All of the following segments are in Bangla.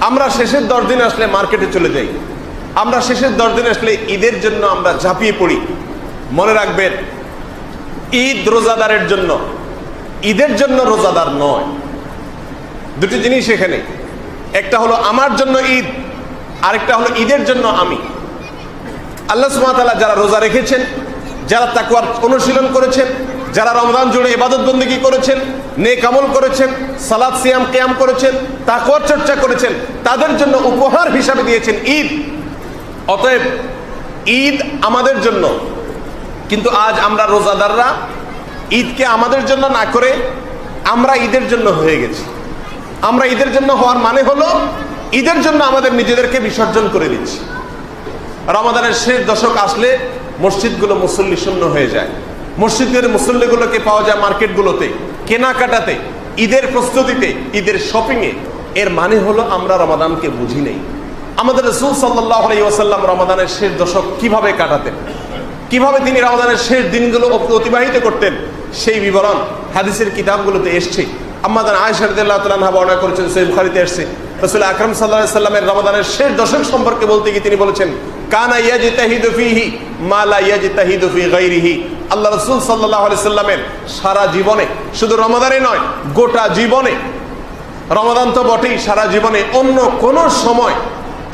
আমরা শেষের 10 দিন আসলে মার্কেটে চলে যাই, আমরা শেষের 10 দিন আসলে ঈদের জন্য আমরা ঝাঁপিয়ে পড়ি। মনে রাখবেন, ঈদ রোজাদারের জন্য, ঈদের জন্য রোজাদার নয়। দুটি জিনিস এখানে, একটা হলো আমার জন্য ঈদ, আরেকটা হলো ঈদের জন্য আমি। আল্লাহ সুবহানাহু ওয়া তাআলা যারা রোজা রেখেছেন, যারা তাকওয়ার অনুশীলন করেছেন, যারা রমজান জুড়ে ইবাদত বন্দেগী করেছেন, নেক আমল করেছেন, সালাত সিয়াম কিয়াম করেছেন, তাকওয়ার চর্চা করেছেন, তাদের জন্য উপহার হিসাবে দিয়েছেন ঈদ। অতএব ঈদ আমাদের জন্য, কিন্তু আজ আমরা রোজাদাররা ঈদকে আমাদের জন্য না করে আমরা ঈদের জন্য হয়ে গেছি। আমরা ঈদের জন্য হওয়ার মানে হলো ঈদের জন্য আমাদের নিজেদেরকে বিসর্জন করে দিচ্ছি। রমাদানের শেষ দশক আসলে মসজিদগুলো মুসল্লি শূন্য হয়ে যায়, মসজিদের মুসল্লিগুলোকে পাওয়া যায় মার্কেটগুলোতে, কেনাকাটাতে, ঈদের প্রস্তুতিতে, ঈদের শপিংয়ে। এর মানে হলো আমরা রমাদানকে বুঝি নেই। আমাদের রাসূল সাল্লাল্লাহু আলাইহি ওয়াসাল্লাম রমাদানের শেষ দশক কিভাবে কাটাতেন, কিভাবে তিনি রমাদানের শেষ দিনগুলো অতিবাহিত করতেন, সেই বিবরণ হাদিসের কিতাবগুলোতে এসছে। আম্মা আয়েশা রাদিয়াল্লাহু তাআলা আনহা বর্ণনা করেছেন, সহিহ বুখারীতে এসেছে, রাসূল আকরাম সাল্লাল্লাহু আলাইহি ওয়াসাল্লামের রমাদানের শেষ দশক সম্পর্কে বলতে গিয়ে তিনি বলেছেন, কানা ইয়াজতাহিদু ফীহি মা লা ইয়াজতাহিদু ফী গায়রিহি। আল্লাহ রাসূল সাল্লাল্লাহু আলাইহি ওয়াসাল্লামের সারা জীবনে, শুধু রমাদানে নয়, গোটা জীবনে, রমাদান তো বটেই, সারা জীবনে অন্য কোন সময়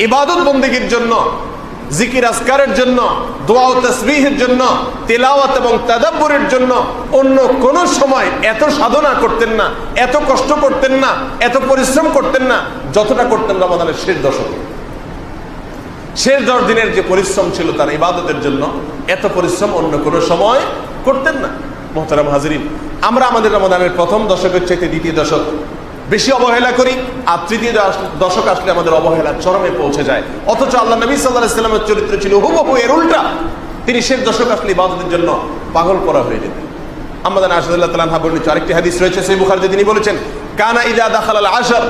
ইবাদত বন্দেগীর জন্য, জিকির আজকারের জন্য, দোয়া ও তাসবিহের জন্য, তেলাওয়াত এবং তাদাব্বুরের জন্য অন্য কোন সময় এত সাধনা করতেন না, এত কষ্ট করতেন না, এত পরিশ্রম করতেন না যতটা করতেন রমাদানের শেষ দশকে। শেষ 10 দিনের যে পরিশ্রম ছিল তার ইবাদতের জন্য, এত পরিশ্রম অন্য কোনো সময় করতেন না। মুহতারাম হাজিরিন, আমরা আমাদের রমাদানের প্রথম দশকের চাইতে দ্বিতীয় দশক বেশি অবহেলা করি, আর তৃতীয় দশক আসলে আমাদের অবহেলা চরমে পৌঁছে যায়। অথচ আল্লাহ নবী সাল্লাল্লাহু আলাইহি ওয়াসাল্লামের চরিত্র ছিল হুবহু এর উল্টা। তিনি শেষ দশক আসলে ইবাদতের জন্য পাগল করা হয়ে যেতেন। আমাদের আয়েশা রাদিয়াল্লাহু তাআলা আনহা বর্ণিত আরেকটি হাদিস রয়েছে সহিহ বুখারীতে, তিনি বলেছেন, কানা ইযা দাখালাল আশর,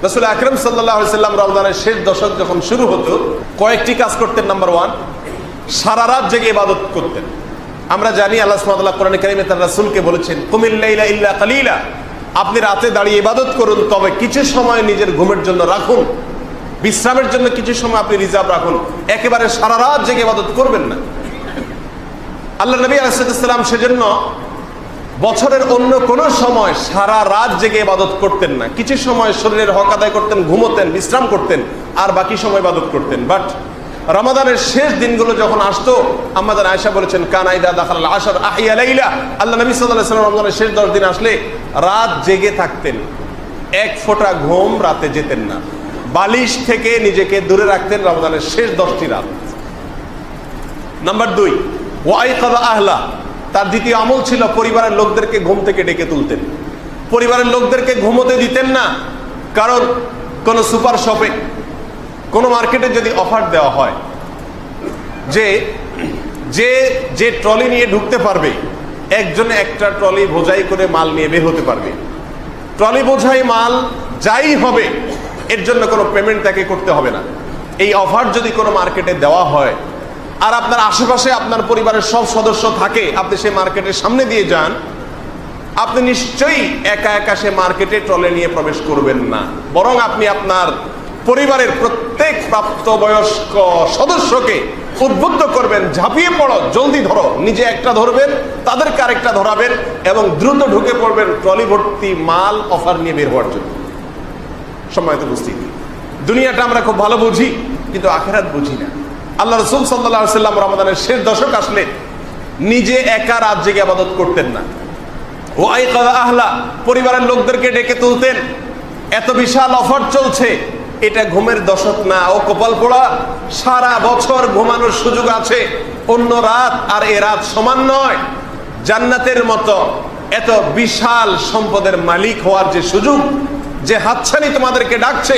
রাসূল আকরাম সাল্লাল্লাহু আলাইহি ওয়াসাল্লাম রমজানের শেষ দশক যখন শুরু হতো, কয়েকটি কাজ করতেন। নাম্বার 1, সারা রাত জেগে ইবাদত করতেন। আমরা জানি আল্লাহ সুবহানাহু ওয়া তাআলা কোরআনে কারীমে তার রাসূলকে বলেছেন, কুমিল লাইলা ইল্লা কালিলা, আপনি রাতে দাঁড়িয়ে ইবাদত করুন, তবে কিছু সময় নিজের ঘুমের জন্য রাখুন, বিশ্রামের জন্য কিছু সময় আপনি রিজার্ভ রাখুন, একেবারে সারা রাত জেগে ইবাদত করবেন না। আল্লাহ নবী আলাইহিস সালাম সেজন্য বছরের অন্য কোন সময় সারা রাত জেগে ইবাদত করতেন না। কিছু সময় শরীরের হক আদায় করতেন, ঘুমোতেন, বিশ্রাম করতেন, আর বাকি সময় ইবাদত করতেন। বাট রমাদানের শেষ দিনগুলো যখন আসতো, আমাদের আয়েশা বলেছেন, কানা ইযা দাখালাল আশর আহইয়া লাইলা, আল্লাহ নবী সাল্লাল্লাহু আলাইহি ওয়াসাল্লাম রমজানের শেষ 10 দিন আসলে রাত জেগে থাকতেন, এক ফোঁটা ঘুম রাতে যেতেন না, বালিশ থেকে নিজেকে দূরে রাখতেন রমজানের শেষ 10টি রাত। নাম্বার 2, ওয়াইকাযা আহলা, তার দ্বিতীয় আমল ছিল পরিবারের লোকদেরকে ঘুম থেকে ডেকে তুলতেন। পরিবারের লোকদেরকে ঘুমোতে দিতেন না, কারণ কোন সুপার শপে, কোন মার্কেটে যদি অফার দেওয়া হয় যে যে ট্রলি নিয়ে ঢুকতে পারবে, একজনে একটা ট্রলি বোঝাই করে মাল নিয়ে বের হতে পারবে, ট্রলি বোঝাই মাল যাই হবে এর জন্য কোনো পেমেন্ট তাকে করতে হবে না, এই অফার যদি কোনো মার্কেটে দেওয়া হয়, আর আপনার আশেপাশে আপনার পরিবারের সব সদস্য থাকে, আপনি সেই মার্কেটের সামনে দিয়ে যান, আপনি নিশ্চয়ই একা একা সে মার্কেটে ট্রলি নিয়ে প্রবেশ করবেন না, বরং আপনি আপনার পরিবারের প্রত্যেক প্রাপ্তবয়স্ক সদস্যকে উদ্বুদ্ধ করবেন, ঝাঁপিয়ে পড়ো, জলদি ধরো, নিজে একটা ধরবেন, তাদেরকে আরেকটা ধরাবেন, এবং দ্রুত ঢুকে পড়বেন ট্রলি ভর্তি মাল অফার নিয়ে বের হওয়ার জন্য। সম্মানিত উপস্থিতি, দুনিয়াটা আমরা খুব ভালো বুঝি, কিন্তু আখিরাত বুঝি না। আল্লাহ রাসূল সাল্লাল্লাহু আলাইহি ওয়াসাল্লাম রমাদানের শেষ দশক আসলে নিজে একা রাত জেগে ইবাদত করতেন না। ওয়াইকাযা আহলা, পরিবারের লোকদেরকে ডেকে তুলতেন, এত বিশাল অফার চলছে, এটা ঘুমের দশক না, ও কপাল পোড়া, সারা বছর ঘুমানোর সুযোগ আছে, অন্য রাত আর এ রাত সমান নয়। জান্নাতের মতো এত বিশাল সম্পদের মালিক হওয়ার যে সুযোগ, যে হাতছানি তোমাদেরকে ডাকছে,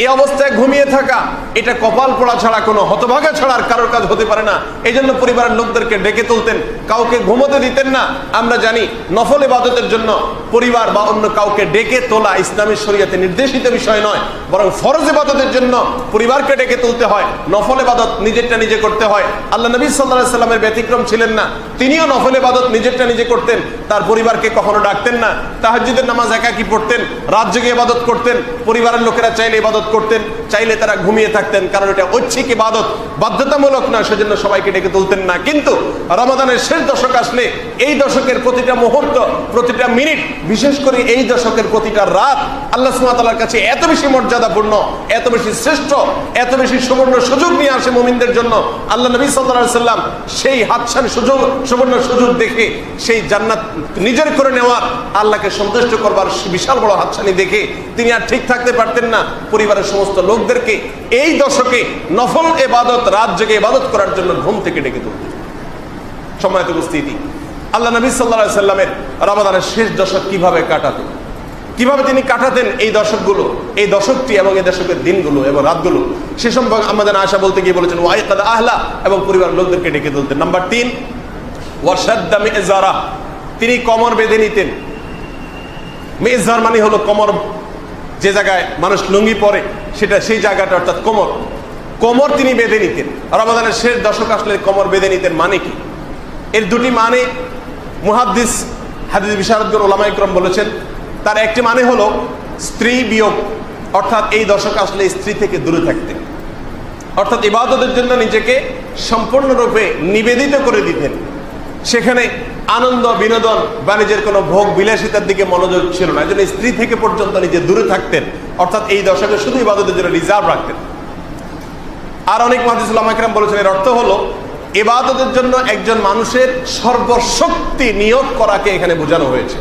এই অবস্থায় ঘুমিয়ে থাকা, এটা কপাল পোড়া ছাড়া, কোনো হতভাগা ছাড়া আর কারোর কাজ হতে পারে না। এই জন্য পরিবারের লোকদেরকে ডেকে তুলতেন, কাউকে ঘুমোতে দিতেন না। আমরা জানি নফল ইবাদতের জন্য পরিবার বা অন্য কাউকে ডেকে তোলা ইসলামী শরীয়তে নির্দেশিত বিষয় নয়, বরং ফরজ ইবাদতের জন্য পরিবারকে ডেকে তুলতে হয়। নফল ইবাদত নিজেরটা নিজে করতে হয়। আল্লাহ নবী সাল্লাল্লাহু আলাইহি সাল্লামের ব্যতিক্রম ছিলেন না, তিনিও নফল ইবাদত নিজেরটা নিজে করতেন, তার পরিবারকে কখনো ডাকতেন না। তাহাজ্জুদের নামাজ একাকী পড়তেন, রাত জেগে ইবাদত করতেন, পরিবারের লোকেরা চাইলে ইবাদত করতেন, চাইলে তারা ঘুমিয়ে থাকতেন, কারণ এটা ঐচ্ছিক ইবাদত, বাধ্যতামূলক না, সেজন্য সবাইকে ডেকে তুলতেন না। কিন্তু রমাদানের শেষ দশক আসলে এই দশকের প্রতিটা মুহূর্ত, প্রতিটা মিনিট, বিশেষ করে এই দশকের প্রতিটা রাত আল্লাহ সুবহানাহু ওয়া তাআলার কাছে এত বেশি মর্যাদাপূর্ণ, এত বেশি শ্রেষ্ঠ, এত বেশি সুবর্ণ সুযোগ নিয়ে আসে মুমিনদের জন্য। আল্লাহ নবী সাল্লাল্লাহু আলাইহি সাল্লাম সেই হাতছানি সুযোগ, সুবর্ণ সুযোগ দেখে, সেই জান্নাত নিজের করে নেওয়ার, আল্লাহকে সন্তুষ্ট করবার বিশাল বড় হাতছানি দেখে তিনি আর ঠিক থাকতে পারতেন না। পরিবারের সমস্ত লোকদেরকে এই দশকে নফল ইবাদত, রাত জেগে ইবাদত করার জন্য ঘুম থেকে ডেকে তুলতেন। সম্মানিত উপস্থিতি, আল্লাহ নবী সাল্লাল্লাহু আলাইহি সাল্লামের রমাদানের শেষ দশক কিভাবে কাটাতেন, কিভাবে তিনি কাটাতেন এই দশকগুলো, এই দশকটি এবং এই দশকের দিনগুলো এবং রাতগুলো, সে সম্পর্কে আমাদের আশা বলতে গিয়ে বলেছেন ওয়াইকাদ আহলা, এবং পরিবারের লোকদেরকে ডেকে তুলতেন। নাম্বার 3, ওয়াশাদ্দা মিজারা, তিনি কোমর বেঁধে নিতেন। মিজার মানে হলো কোমর, যে জায়গায় মানুষ লুঙ্গি পরে সেটা, সেই জায়গাটা অর্থাৎ কোমর, কোমর তিনি বেঁধে নিতেন। রমাদানের শেষ দশক আসলে কোমর বেঁধে নিতেন মানে কি? এর দুটি মানে মুহাদ্দিস, হাদিস বিশারদগণ, উলামায়ে কেরাম বলেছেন। তার একটি মানে হলো স্ত্রী বিয়োগ, অর্থাৎ এই দশক আসলে স্ত্রী থেকে দূরে থাকতেন, অর্থাৎ ইবাদতের জন্য নিজেকে সম্পূর্ণরূপে নিবেদিত করে দিতেন। সেখানে আনন্দ, বিনোদন বা নিজের কোনো ভোগ বিলাসিতার দিকে মনোযোগ ছিল না, এই জন্য স্ত্রী থেকে পর্যন্ত নিজে দূরে থাকতেন, অর্থাৎ এই দশকে শুধু ইবাদতের জন্য রিজার্ভ রাখতেন। আর অনেক মুহাদ্দিস উলামায়ে কেরাম বলেছেন এর অর্থ হলো ইবাদতের জন্য একজন মানুষের সর্বশক্তি নিয়োগ করাকে এখানে বোঝানো হয়েছে।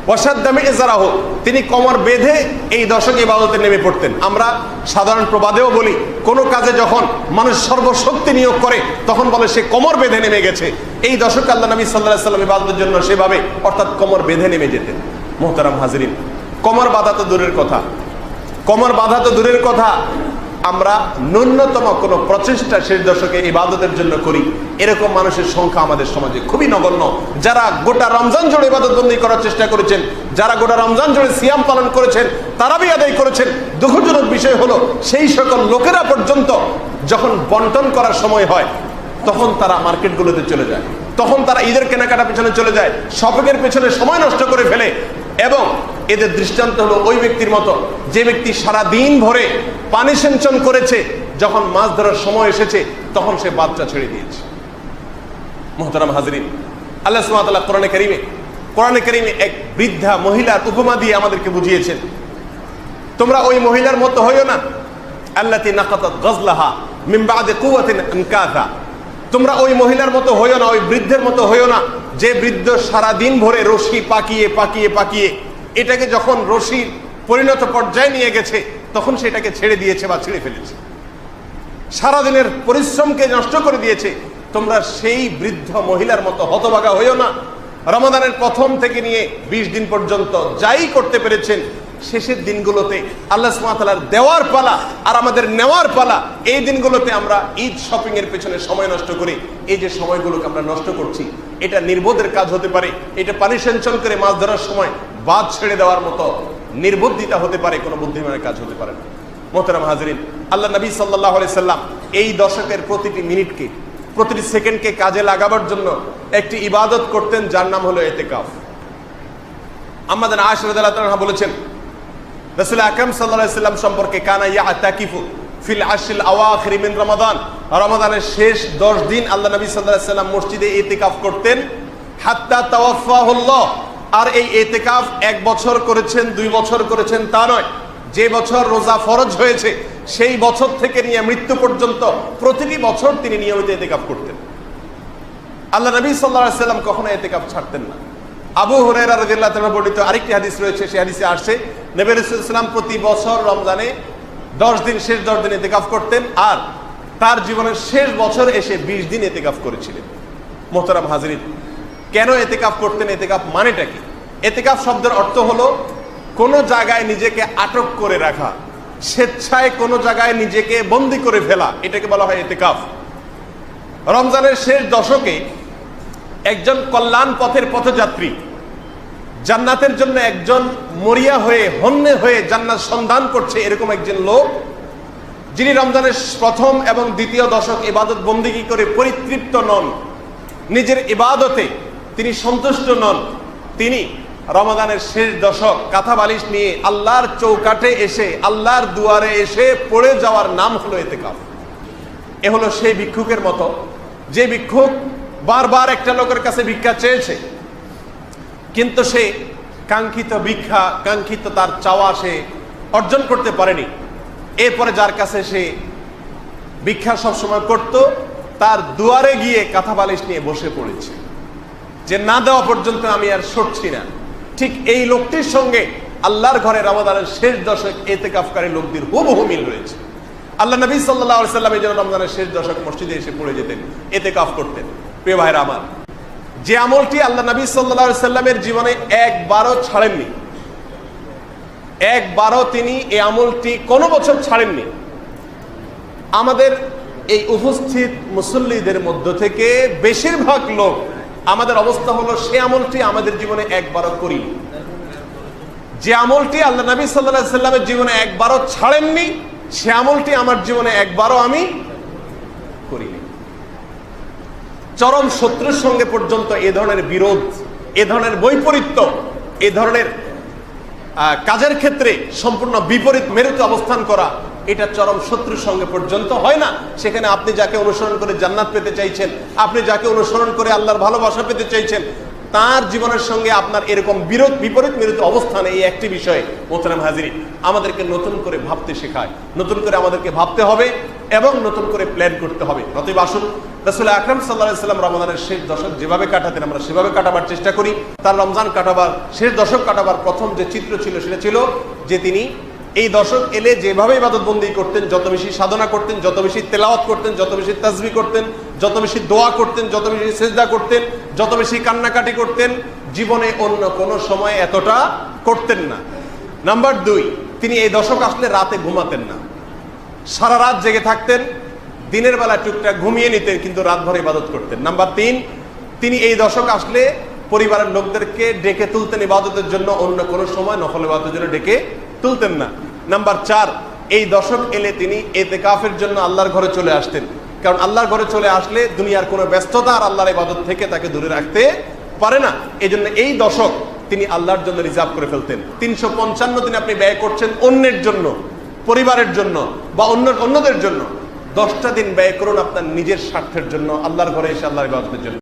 ওয়াশাদ্দামি ইজারাহ, তিনি কোমর বেঁধে এই দশকে ইবাদতে নেমে পড়তেন। আমরা সাধারণ প্রবাদেও বলি, কোনো কাজে যখন মানুষ সর্বশক্তি নিয়োগ করে তখন বলে সে কোমর বেঁধে নেমে গেছে। এই দশকে আল্লাহ নবী সাল্লাল্লাহু আলাইহি সাল্লাম ইবাদতের জন্য সেভাবে, অর্থাৎ কোমর বেঁধে নেমে যেতেন। মুহতারাম হাজিরিন, কোমর বাঁধা তো দূরের কথা, কোমর বাঁধা তো দূরের কথা, আমরা ন্যূনতম কোনো প্রচেষ্টা শেষ দশকে ইবাদতের জন্য করি, এরকম মানুষের সংখ্যা আমাদের সমাজে খুবই নগণ্য। যারা গোটা রমজান জুড়ে ইবাদতবন্দি করার চেষ্টা করেছেন, যারা গোটা রমজান জুড়ে সিয়াম পালন করেছেন, তারাবি আদায় করেছেন, দুঃখজনক বিষয় হলো সেই সকল লোকেরা পর্যন্ত যখন বন্টন করার সময় হয় তখন তারা মার্কেটগুলোতে চলে যায়, তখন তারা ঈদের কেনাকাটা পেছনে চলে যায়, শপিংয়ের পেছনে সময় নষ্ট করে ফেলে। এবং এদের দৃষ্টান্ত হলো ওই ব্যক্তির মতো যে ব্যক্তি সারা দিন ভরে পানি সেঞ্চন করেছে, যখন মাছ ধরার সময় এসেছে তখন সে বাচ্চা ছেড়ে দিয়েছে। মুহতারাম হাজিরিন, আল্লাহ সুবহানাহু ওয়া তাআলা কোরআনে কারীমে এক বৃদ্ধা মহিলার উপমা দিয়ে আমাদেরকে বুঝিয়েছেন, তোমরা ওই মহিলার মতো হইও না, আল্লাতী নাকাতাত গজলাহা মিন বা'দি কুওয়াতিন আনকাসা, তোমরা ওই মহিলার মতো হইও না, ওই বৃদ্ধের মতো হইও না যে বৃদ্ধ সারা দিন ভরে রশি পাকিয়ে পাকিয়ে পাকিয়ে এটাকে যখন রশির পরিণত পর্যায়ে নিয়ে গেছে তখন সেটাকে ছেড়ে দিয়েছে বা ছেড়ে ফেলেছে, সারাদিনের পরিশ্রমকে নষ্ট করে দিয়েছে। তোমরা সেই বৃদ্ধ মহিলার মতো হতভাগা হইও না। রমাদানের প্রথম থেকে নিয়ে 20 দিন পর্যন্ত যাই করতে পেরেছেন, শেষের দিনগুলোতে আল্লাহ সুবহানাহু ওয়া তাআলার দেওয়ার পালা আর আমাদের নেওয়ার পালা। এই দিনগুলোতে আমরা ঈদ শপিং এর পেছনে সময় নষ্ট করি। এই যে সময়গুলোকে আমরা নষ্ট করছি, এটা নির্বোধের কাজ হতে পারে, এটা পানি সেঞ্চন করে মাছ ধরার সময় বাদ ছেড়ে দেওয়ার মতো নির্বুদ্ধিতা হতে পারে, কোনো বুদ্ধিমানের কাজ হতে পারে না। মুহতারাম হাজিরিন, আল্লাহ নবী সাল্লাল্লাহু আলাইহি সাল্লাম এই দশকের প্রতিটি মিনিটকে, প্রতিটি সেকেন্ডকে কাজে লাগাবার জন্য একটি ইবাদত করতেন, যার নাম হলো ইতিকাফ। আমাদের আয়েশা রাদিয়াল্লাহু তাআলা বলেছেন, রাসূল আকরাম সাল্লাল্লাহু আলাইহি সাল্লাম সম্পর্কে, কানা ইয়াতাকিফু ফিল আশরিল আওয়াখির মিন রমাদান, রমাদানের শেষ 10 দিন আল্লাহ নবী সাল্লাল্লাহু আলাইহি সাল্লাম মসজিদে ইতিকাফ করতেন, হাত্তা তাওয়াফাহুল্লাহ। আর এই ইতিকাফ 1 বছর করেছেন, 2 বছর করেছেন তা নয়, যে বছর রোজা ফরজ হয়েছে সেই বছর থেকে নিয়ে মৃত্যু পর্যন্ত প্রতিটি বছর তিনি নিয়মিত ইতিকাফ করতেন। আল্লাহ নবী সাল্লাল্লাহু আলাইহি সাল্লাম কখনো ইতিকাফ ছাড়তেন না। আবু হুরায়রা রাদিয়াল্লাহু তাআলা বর্ণিত আরেকটি হাদিস রয়েছে, সেই হাদিসে আসছে নবী রাসূলুল্লাহ সাল্লাল্লাহু আলাইহি ওয়াসাল্লাম প্রতি বছর রমজানে 10 দিন, শেষ 10 দিন ইতিকাফ করতেন, আর তার জীবনের শেষ বছর এসে 20 দিন ইতিকাফ করেছিলেন। মুহতারাম হাজিরিন, কেন ইতিকাফ করতেন? ইতিকাফ মানেটা কি? ইতিকাফ শব্দের অর্থ হলো কোনো জায়গায় নিজেকে আটক করে রাখা, স্বেচ্ছায় কোনো জায়গায় নিজেকে বন্দী করে ফেলা, এটাকে বলা হয় ইতিকাফ। রমজানের শেষ দশকে একজন কল্যাণ পথের পথযাত্রী, জান্নাতের জন্য একজন মরিয়া হয়ে হন্যে হয়ে জান্নাত সন্ধান করছে, এরকম একজন লোক যিনি রমজানের প্রথম এবং দ্বিতীয় দশক ইবাদত বন্দেগী করে পরিতৃপ্ত নন, নিজের ইবাদতে তিনি সন্তুষ্ট নন, তিনি রমাদানের শেষ দশক কাঁথা বালিশ নিয়ে আল্লাহর চৌকাঠে এসে, আল্লাহর দুয়ারে এসে পড়ে যাওয়ার নাম হলো ইতিকাফ। এ হলো সেই ভিক্ষুকের মতো, যে ভিক্ষুক বারবার একটা লোকের কাছে ভিক্ষা চেয়েছে, কিন্তু সে কাঙ্ক্ষিত ভিক্ষা, কাঙ্ক্ষিত তার চাওয়া সে অর্জন করতে পারেনি। এরপরে যার কাছে সে ভিক্ষা সবসময় করত, তার দুয়ারে গিয়ে কাঁথা বালিশ নিয়ে বসে পড়েছে, যে না দেওয়া পর্যন্ত আমি আর সরছি না। ঠিক এই লোকটির সঙ্গে আল্লাহর ঘরে রমাদানের শেষ দশক ইতিকাফকারী লোকদের হুবহু মিল রয়েছে। আল্লাহ নবী সাল্লাল্লাহু আলাইহি ওয়াসাল্লাম এই জন্য রমজানের শেষ দশক মসজিদে এসে পড়ে যেতেন, ইতিকাফ করতেন। প্রিয় ভাইরা আমার, যে আমলটি আল্লাহ নবী সাল্লাল্লাহু আলাইহি ওয়াসাল্লামের জীবনে একবারও ছাড়েননি, একবারও তিনি এই আমলটি কোনো বছর ছাড়েননি, আমাদের এই উপস্থিত মুসল্লিদের মধ্য থেকে বেশিরভাগ লোক আমাদের অবস্থা হলো সে আমলটি আমাদের জীবনে একবারও করি। যে আমলটি আল্লাহ নবী সাল্লাল্লাহু আলাইহি ওয়াসাল্লামের জীবনে একবারও ছাড়েননি, সে আমলটি আমার জীবনে একবারও আমি করিনি। চরম শত্রুর সঙ্গে পর্যন্ত এ ধরনের বিরোধ, এ ধরনের বৈপরীত্য, এ ধরনের কাজের ক্ষেত্রে সম্পূর্ণ বিপরীত মেরুতে অবস্থান করা, এটা চরম শত্রুর সঙ্গে পর্যন্ত হয় না। সেখানে আপনি যাকে অনুসরণ করে জান্নাত পেতে চাইছেন, আপনি যাকে অনুসরণ করে আল্লাহর ভালোবাসা পেতে চাইছেন, তার জীবনের সঙ্গে আপনার এরকম বিপরীত মেরুতে অবস্থান, এই একটি বিষয়ে মোহতারাম হাজিরিন আমাদেরকে নতুন করে ভাবতে শেখায়, নতুন করে আমাদেরকে ভাবতে হবে এবং নতুন করে প্ল্যান করতে হবে। অতএব আসুন রাসূল আকরাম সাল্লাল্লাহু আলাইহি ওয়াসাল্লাম রমাদানের শেষ দশক যেভাবে কাটাতেন আমরা সেভাবে কাটাবার চেষ্টা করি। তার রমজান কাটাবার, শেষ দশক কাটাবার প্রথম যে চিত্র ছিল সেটা ছিল যে তিনি এই দশক এলে যেভাবে ইবাদত বন্দেগী করতেন, যত বেশি সাধনা করতেন, যত বেশি তেলাওয়াত করতেন, যত বেশি তাসবিহ করতেন, যত বেশি দোয়া করতেন, যত বেশি সিজদা করতেন, যত বেশি কান্নাকাটি করতেন, জীবনে অন্য কোনো সময় এতটা করতেন না। নাম্বার 2, তিনি এই দশক আসলে রাতে ঘুমাতেন না, সারা রাত জেগে থাকতেন, দিনের বেলা টুকটাক ঘুমিয়ে নিতেন, কিন্তু রাত ভর ইবাদত করতেন। নাম্বার 3, তিনি এই দশক আসলে পরিবারের লোকদেরকে ডেকে তুলতেন ইবাদতের জন্য, অন্য কোনো সময় নফল ইবাদতের জন্য ডেকে তুলতেন না। নাম্বার 4, এই দশক এলে তিনি ইতিকাফের জন্য আল্লাহর ঘরে চলে আসতেন, কারণ আল্লাহর ঘরে চলে আসলে দুনিয়ার কোনো ব্যস্ততা আর আল্লাহর ইবাদত থেকে তাকে দূরে রাখতে পারে না। এই জন্য এই দশক তিনি আল্লাহর জন্য রিজার্ভ করে ফেলতেন। 355 দিন আপনি ব্যয় করছেন অন্যের জন্য, পরিবারের জন্য বা অন্যদের জন্য, 10টা দিন ব্যয় করুন আপনার নিজের স্বার্থের জন্য, আল্লাহর ঘরে এসে আল্লাহর ইবাদতের জন্য।